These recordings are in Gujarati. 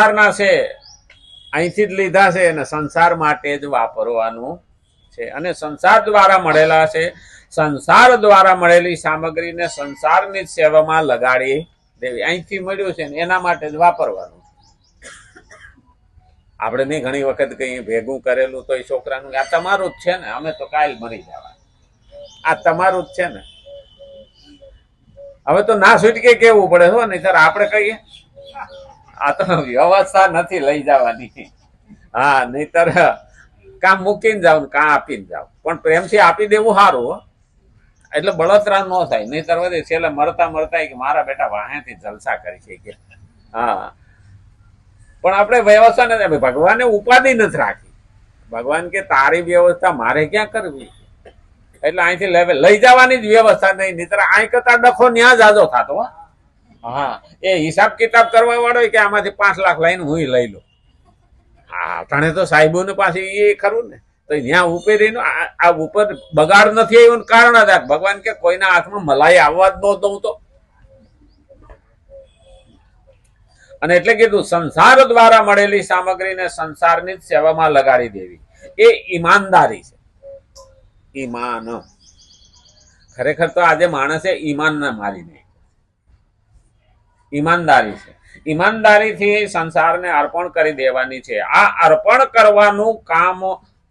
સંસારના છે, અહીંથી જ લીધા છે અને સંસાર માટે જ વાપરવાનું છે. અને સંસાર દ્વારા મળેલા છે, સંસાર દ્વારા મળેલી સામગ્રીને સંસારની જ સેવામાં લગાડી દેવી. અહીંથી મળ્યું છે ને એના માટે જ વાપરવાનું. આપણે નહીં ઘણી વખત કઈ ભેગું કરેલું તો એ છોકરાનું આ તમારું જ છે ને, અમે તો કાલ મરી જવા, આ તમારું જ છે ને. હવે તો ના છૂટકે કેવું પડે હો, નહીતર આપણે કહીએ આ તો વ્યવસ્થા નથી લઈ જવાની. હા, નહીતર કામ મૂકીને જાવ ને કાં આપીને જાવ, પણ પ્રેમથી આપી દેવું સારું. એટલે બળતરા ન થાય, નહીતર વધે છેલ્લે મરતા મરતા કે મારા બેટા વાહેથી જલસા કરી છે કે. હા, પણ આપણે વ્યવસ્થા નથી. ભગવાને ઉપાધિ નથી રાખી. ભગવાન કે તારી વ્યવસ્થા મારે ક્યાં કરવી, એટલે અહીંથી લઈ જવાની જ વ્યવસ્થા નહીં, નહીતર અહીં કરતા ડખો ન્યા જાજો થતો. હા, એ હિસાબ કિતાબ કરવા વાળો કે આમાંથી 5 લાખ લઈને હું લઈ લઉં. હા, તને તો સાહેબો ને પાછી એ ખરું ને, તો ત્યાં ઉપેરીને આ ઉપર બગાડ નથી આવ્યો કારણ હતા. ભગવાન કે કોઈના હાથમાં મલાઈ આવવા જ ન દઉં તો. અને એટલે કીધું સંસાર દ્વારા મળેલી સામગ્રીને સંસારની જ સેવામાં લગાડી દેવી એ ઈમાનદારી છે. ઈમાન ખરેખર તો આજે માણસે ઈમાનને મારીને ઈમાનદારી છે. ઈમાનદારીથી સંસારને અર્પણ કરી દેવાની છે. આ અર્પણ કરવાનું કામ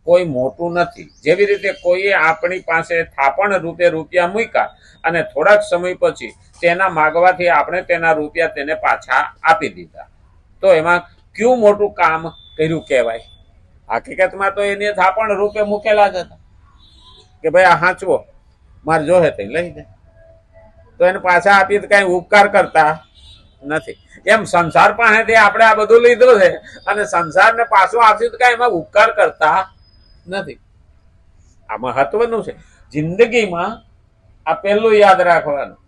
કોઈ મોટું નથી. જેવી રીતે કોઈએ આપણી પાસે થાપણ રૂપે રૂપિયા મૂક્યા અને થોડાક સમય પછી તેના માગવાથી આપણે તેના રૂપિયા તેને પાછા આપી દીધા, તો એમાં કયું મોટું કામ કર્યું કહેવાય? હકીકતમાં તો એને થાપણ રૂપે મૂકેલા જ હતા કે ભાઈ આ હાંચવો, મારે જોહે તે લઈ દે, તો એને પાછા આપીએ તો કઈ ઉપકાર કરતા નથી. એમ સંસાર પાસેથી આપણે આ બધું લીધું છે અને સંસારને પાછું આપશું તો કઈ એમાં ઉપકાર કરતા નથી. આ મહત્વનું છે જિંદગીમાં. આ પહેલું યાદ રાખવાનું.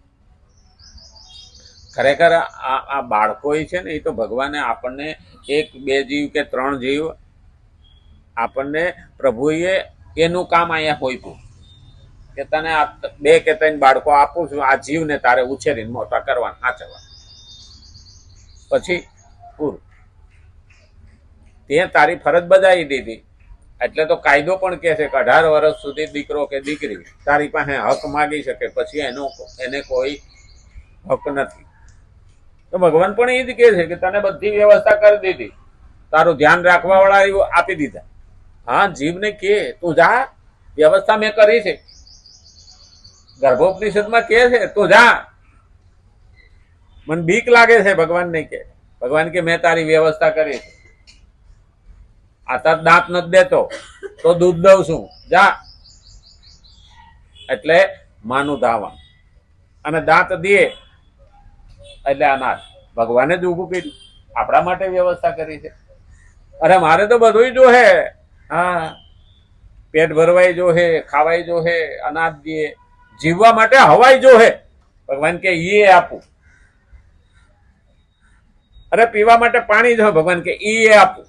ખરેખર આ બાળકો છે ને, એ તો ભગવાને આપણને 1 2 જીવ કે 3 જીવ આપણને પ્રભુએ એનું કામ અહીંયા હોઈતું કે તને 2 કે 3 બાળકો આપું છું, આ જીવને તારે ઉછેરીને મોટા કરવાના, સાચવવા, પછી પૂરું. તે તારી ફરજ બજાવી દીધી. એટલે તો કાયદો પણ કહે છે કે 18 વર્ષ સુધી દીકરો કે દીકરી તારી પાસે હક માગી શકે, પછી એને કોઈ હક નથી. તો ભગવાન પણ એ જ કહે છે કે તને બધી વ્યવસ્થા કરી દીધી, તારું ધ્યાન રાખવા વાળા આપી દીધા. હા, જીવને કે તું જા, વ્યવસ્થા મેં કરી છે. ગર્ભોપનિષદમાં કે છે તું જા, મને બીક લાગે છે. ભગવાન નહીં કે, ભગવાન કે મેં તારી વ્યવસ્થા કરી છે. આ તાર દાંત નથી દેતો તો દૂધ દઉં છું, જા. એટલે માનું ધાવણ, અને દાંત દે એટલે અનાજ. ભગવાને જ ઊભું કર્યું, આપણા માટે વ્યવસ્થા કરી છે. અરે મારે તો બધું જોહે. હા, પેટ ભરવાય જોહે, ખાવાય જોહે, અનાજ દે, જીવવા માટે હવાય જોહે. ભગવાન કે એ આપું. અરે પીવા માટે પાણી જો, ભગવાન કે એ આપું.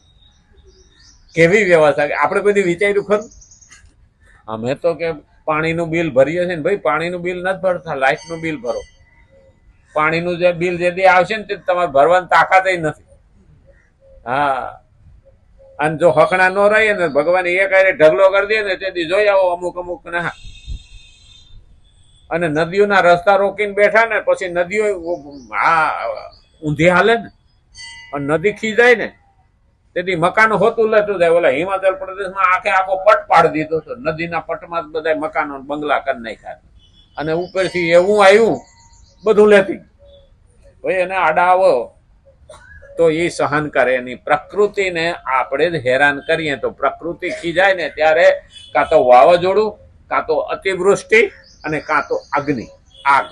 કેવી વ્યવસ્થા! આપણે કોઈ વિચાર્યું ખરું? અમે તો કે પાણીનું બિલ ભરીએ છીએ ને, ભાઈ પાણીનું બિલ નથી ભરતા, લાઇટનું બિલ ભરો. પાણીનું જે બિલ જે આવશે ને તે તમારે ભરવાની તાકાત નથી. હા, અને જો હકણા ન રહીએ ને, ભગવાન એક હારે ઢગલો કરી દે ને, તેથી જોઈ આવો અમુક ના. અને નદીઓના રસ્તા રોકીને બેઠા ને, પછી નદીઓ ઊંધી હાલે ને, અને નદી ખીજાય ને, તેથી મકાનો હોતું લેતું જાય. ઓલા હિમાચલ પ્રદેશમાં આખો પટ પાડી દીધો હતો, નદીના પટમાં જ બધા મકાનો બંગલા કરી નાખ્યા. અને ઉપરથી એવું આવ્યું બધું લેતી. ભાઈ એને આડા આવો તો એ સહન કરે નહીં. પ્રકૃતિને આપણે જ હેરાન કરીએ તો પ્રકૃતિ ખીજાય ને ત્યારે કાં તો વાવાઝોડું, કાં તો અતિવૃષ્ટિ, અને કાં તો અગ્નિ, આગ.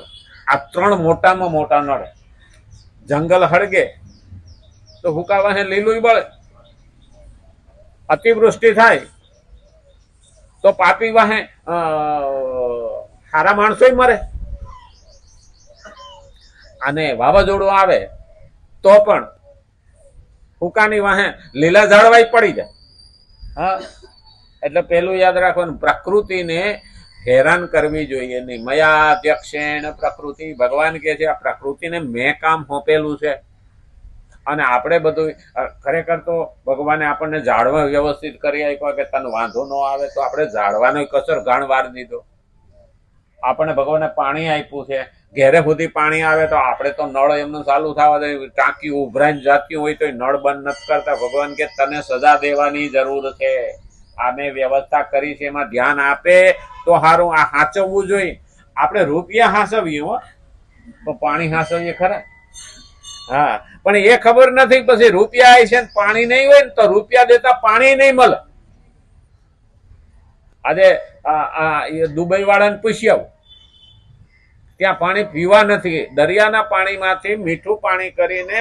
આ 3 મોટામાં મોટા નડે. જંગલ હળગે તો હુકાવા હે લીલું બળે. અતિવૃષ્ટિ થાય તો પાપી વાહે સારા માણસો મરે. અને વાવાઝોડું આવે તો પણ હુકાની વાહે લીલા ઝાડવાય પડી જાય. હા, એટલે પેલું યાદ રાખવાનું, પ્રકૃતિને હેરાન કરવી જોઈએ નહીં. મયા અધ્યક્ષેણ પ્રકૃતિ. ભગવાન કે છે આ પ્રકૃતિને મેં કામ સોંપેલું છે. અને આપણે બધું ખરેખર તો ભગવાને આપણને ઝાડવા વ્યવસ્થિત કરી આપ્યા કે તને વાંધો ન આવે તો આપણે ઝાડવાનો કસર ઘણ વાર દીધો. આપણને ભગવાને પાણી આપ્યું છે, ઘેરે સુધી પાણી આવે તો આપણે તો નળ એમનું ચાલુ થવા દે, ટાંકી ઉભરાઈને જાતી હોય તો નળ બંધ નથી કરતા. ભગવાન કે તને સજા દેવાની જરૂર છે, આમે વ્યવસ્થા કરી છે એમાં ધ્યાન આપે તો સારું. આ હાચવવું જોઈએ. આપણે રૂપિયા હાંસવીએ હો, તો પાણી હાંસવીએ ખરા? હા, પણ એ ખબર નથી પછી રૂપિયા આવી છે ને પાણી નહીં હોય ને તો રૂપિયા દેતા પાણી નહીં મળે. આજે દુબઈ વાળાને પૂછી આવું, ત્યાં પાણી પીવા નથી, દરિયાના પાણીમાંથી મીઠું પાણી કરીને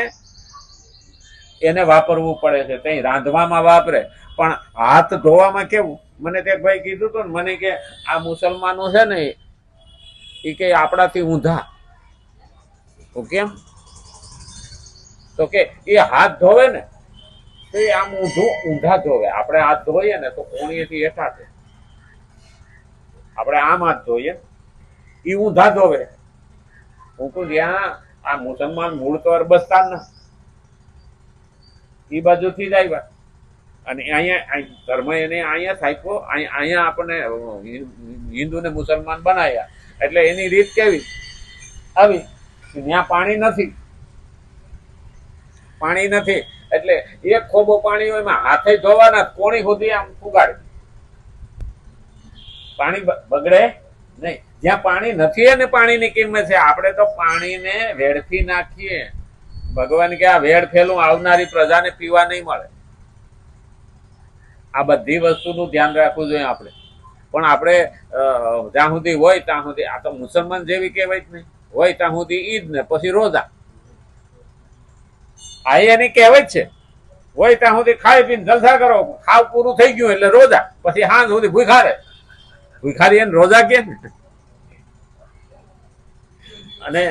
એને વાપરવું પડે છે. ત્યાં રાંધવામાં વાપરે, પણ હાથ ધોવામાં કેવું? મને તે ભાઈ કીધું હતું ને, મને કે આ મુસલમાનો છે ને એ કે આપણાથી ઊંધા. તો કેમ? તો કે એ હાથ ધોવે ને તો એ આમ ઊંધા ધોવે. આપણે હાથ ધોઈએ ને તો કોણીએથી હેઠા છે, આપણે આમ હાથ ધોઈએ, એ ઊંધા ધોવે. હું કહું જ્યાં આ મુસલમાન મૂળ તો અરબસ્તાન ના, એ બાજુથી જ આવ્યા અને અહીંયા ધર્મ એને અહીંયા થાક્યો, અહીંયા આપણને હિન્દુ ને મુસલમાન બનાવ્યા. એટલે એની રીત કેવી આવી? ત્યાં પાણી નથી, પાણી નથી એટલે એક ખોબો પાણી હોય એમાં હાથે ધોવાના, કોણી સુધી આમ ફુગાડે, પાણી બગડે નહીં. જ્યાં પાણી નથી એને પાણીની કિંમત છે. આપણે તો પાણીને વેડફી નાખીએ. ભગવાન કે આ વેડ ફેલું આવનારી પ્રજાને પીવા નહીં મળે. આ બધી વસ્તુનું ધ્યાન રાખવું જોઈએ આપણે. પણ આપણે જ્યાં સુધી હોય ત્યાં સુધી, આ તો મુસલમાન જેવી કહેવાય જ નહીં, હોય ત્યાં સુધી ઈદ ને પછી રોજા, આ એની કહેવત છે. હોય ત્યાં સુધી ખાઈ પીને જલસા કરો, ખાવ પૂરું થઈ ગયું એટલે રોજા, પછી સાંજ સુધી ભૂખા રહે. ભૂખારી એને રોજા કે ને. અને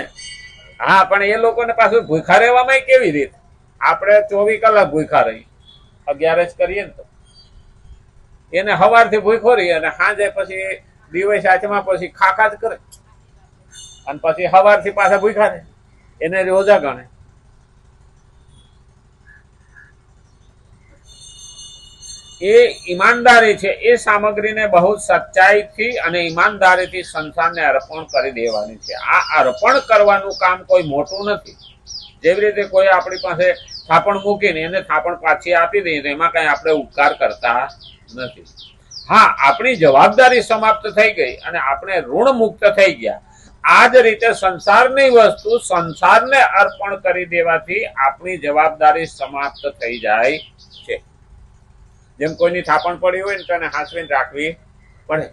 હા, પણ એ લોકોને પાછું ભૂખા રહેવામાં કેવી રીત? આપણે 24 કલાક ભૂખા રહી, 11 કરીએ ને તો એને સવારથી ભૂખો રહી અને સાંજે પછી દિવસ આચમાં પછી ખાખા જ કરે અને પછી સવારથી પાછા ભૂખા રહે, એને રોજા ગણે. એ ઈમાનદારી છે. એ સામગ્રીને બહુ સચ્ચાઈથી અને ઈમાનદારીથી સંસારને અર્પણ કરી દેવાની છે. આ અર્પણ કરવાનું કામ કોઈ મોટું નથી. જેવી રીતે કોઈ આપણી પાસે થાપણ મૂકીને એને થાપણ પાછી આપી દઈએ તો એમાં કઈ આપણે ઉપકાર કરતા નથી. હા, આપણી જવાબદારી સમાપ્ત થઈ ગઈ અને આપણે ઋણ મુક્ત થઈ ગયા. આ જ રીતે સંસારની વસ્તુ સંસારને અર્પણ કરી દેવાથી આપણી જવાબદારી સમાપ્ત થઈ જાય છે. જેમ કોઈની થાપણ પડી હોય ને તો એને હાંસવીને રાખવી પડે,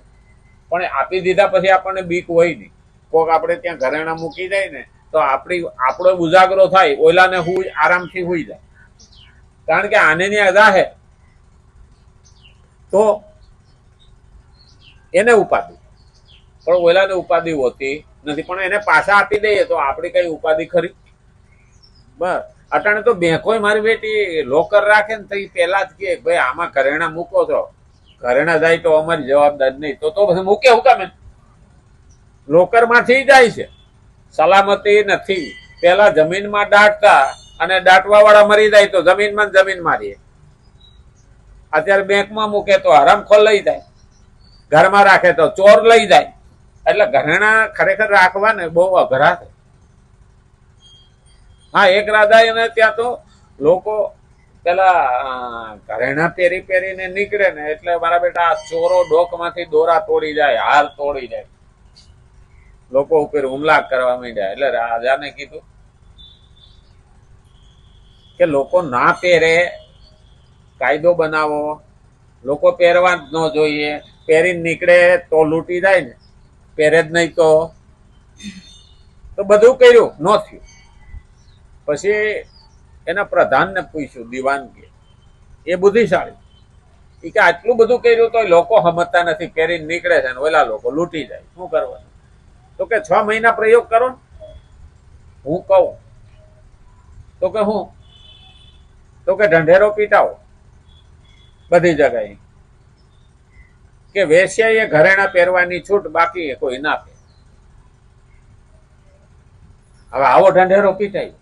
પણ આપી દીધા પછી આપણને બીક હોય નહીં. કોક આપણે ત્યાં ઘરેણા મૂકી જાય ને તો આપણો ઉજાગરો થાય, ઓલાને આરામથી હુઈ જાય. કારણ કે આને ત્યાં જાહે તો એને ઉપાધિ, પણ ઓલાને ઉપાધિ હોતી નથી. પણ એને પાછા આપી દઈએ તો આપણી કઈ ઉપાધિ ખરી? બસ અટાણે તો બેંકોય મારી બેટી લોકર રાખે ને તો એ પેલા જ કે ભાઈ આમાં ઘરેણા મૂકો છો, ઘરેણા જાય તો અમારી જવાબદારી નહીં. તો પછી મૂકે હું કામે? લોકર માંથી જાય છે, સલામતી નથી. પેલા જમીનમાં દાટતા અને દાટવા વાળા મરી જાય તો જમીનમાં જમીન મારીએ. અત્યારે બેંકમાં મૂકે તો હરામખોર લઈ જાય, ઘરમાં રાખે તો ચોર લઈ જાય. એટલે ઘરેણા ખરેખર રાખવા ને બહુ અઘરા છે. હા, એક રાજા એને ત્યાં તો લોકો પેલા ઘરેણા પહેરીને નીકળે ને એટલે મારા બેટા ચોરો ડોકમાંથી દોરા તોડી જાય, હાર તોડી જાય, લોકો ઉપર હુમલા કરવા માંડ્યા. એટલે રાજાને કીધું કે લોકો ના પહેરે, કાયદો બનાવો, લોકો પહેરવા જ ન જોઈએ. પહેરીને નીકળે તો લૂંટી જાય ને, પહેરે જ નહીં તો બધું કર્યું ન થયું. પછી એના પ્રધાનને પૂછ્યું, દિવાનગી, એ બુદ્ધિશાળી, એ કે આટલું બધું કર્યું તો લોકો સમજતા નથી, પહેરીને નીકળે છે ને ઓલા લોકો લૂંટી જાય, શું કરવાનું? તો કે 6 મહિના પ્રયોગ કરો. હું કહું તો કે હું? તો કે ઢંઢેરો પીટાવો બધી જગ્યાએ, કે વેશ્યાએ ઘરેણા પહેરવાની છૂટ, બાકી કોઈ ના પહેરે. હવે આવો ઢંઢેરો પીટાય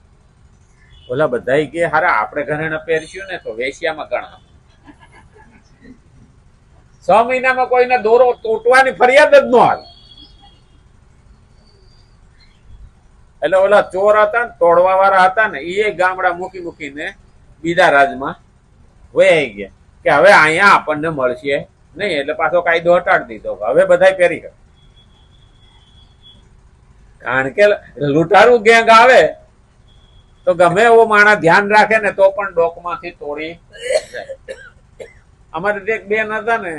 ઓલા બધા કે હારા આપણે ઘરેણા પહેરશું ને તો વેશ્યામાં ગણા. 6 મહિનામાં કોઈને દોરો તૂટવાની ફરિયાદ જ ન આવે. એટલે ઓલા ચોર હતા ને તોડવા વાળા હતા ને એ ગામડા મૂકીને બીજા રાજમાં વહી ગયા કે હવે અહીંયા આપણને મળશે નહીં. એટલે પાછો કાયદો હટાડી દીધો, હવે બધા પહેરી ગયા. કારણ કે લૂંટારું ગેંગ આવે તો ગમે એવો માણસ ધ્યાન રાખે ને તો પણ ડોકમાંથી તોડી જાય. અમારે એક બેન હતા ને